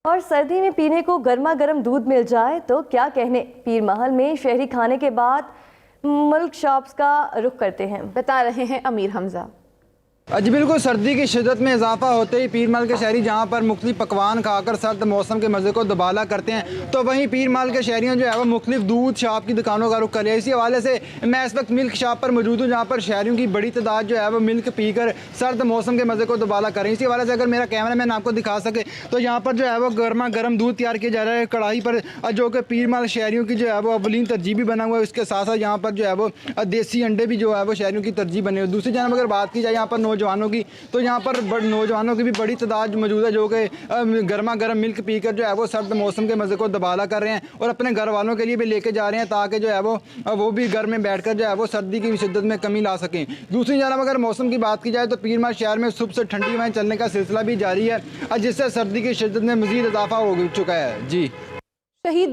और सर्दी में पीने को गर्मा गर्म दूध मिल जाए तो क्या कहने। पीर महल में शहरी खाने के बाद मिल्क शॉप्स का रुख करते हैं, बता रहे हैं अमीर हमजा। जी बिल्कुल, सर्दी की शिद्दत में इजाफा होते ही पीर महल के शहरी जहाँ पर मुख्तलिफ पकवान खाकर सर्द मौसम के मज़े को दुबाला करते हैं, तो वहीं पीर महल के शहरियों जो है वो मुख्तलिफ दूध शॉप की दुकानों का रुख कर लिया। इसी हवाले से मैं इस वक्त मिल्क शॉप पर मौजूद हूँ, जहाँ पर शहरियों की बड़ी तादाद जो है वो मिल्क पीकर सर्द मौसम के मज़े को दुबाला करें। इसी हवाले से अगर मेरा कैमरा मैन आपको दिखा सके तो यहाँ पर जो है वो गर्मा गर्म दूध तैयार किया जा रहा है कढ़ाई पर, जो कि पीर महल शहरियों की जो है वो अवलीन तरजीह भी बना हुआ है। उसके साथ साथ यहाँ पर जो है वो देसी अंडे भी जो है वो शहरियों की तरजीह बने हुए। दूसरी जानब अगर बात की जाए यहाँ पर नौजवानों की, तो यहाँ पर नौजवानों की भी बड़ी तादाद मौजूद है, जो कि गर्मा गर्म मिल्क पीकर जो है वो सर्द मौसम के मज़े को दबाला कर रहे हैं और अपने घर वालों के लिए भी लेके जा रहे हैं, ताकि जो है वो भी घर में बैठकर जो है वो सर्दी की शिद्दत में कमी ला सकें। दूसरी जानब अगर मौसम की बात की जाए तो पीर महल शहर में सुबह से ठंडी हवाएं चलने का सिलसिला भी जारी है, जिससे सर्दी की शिद्दत में मज़ीद इजाफा हो चुका है। जी। शहीद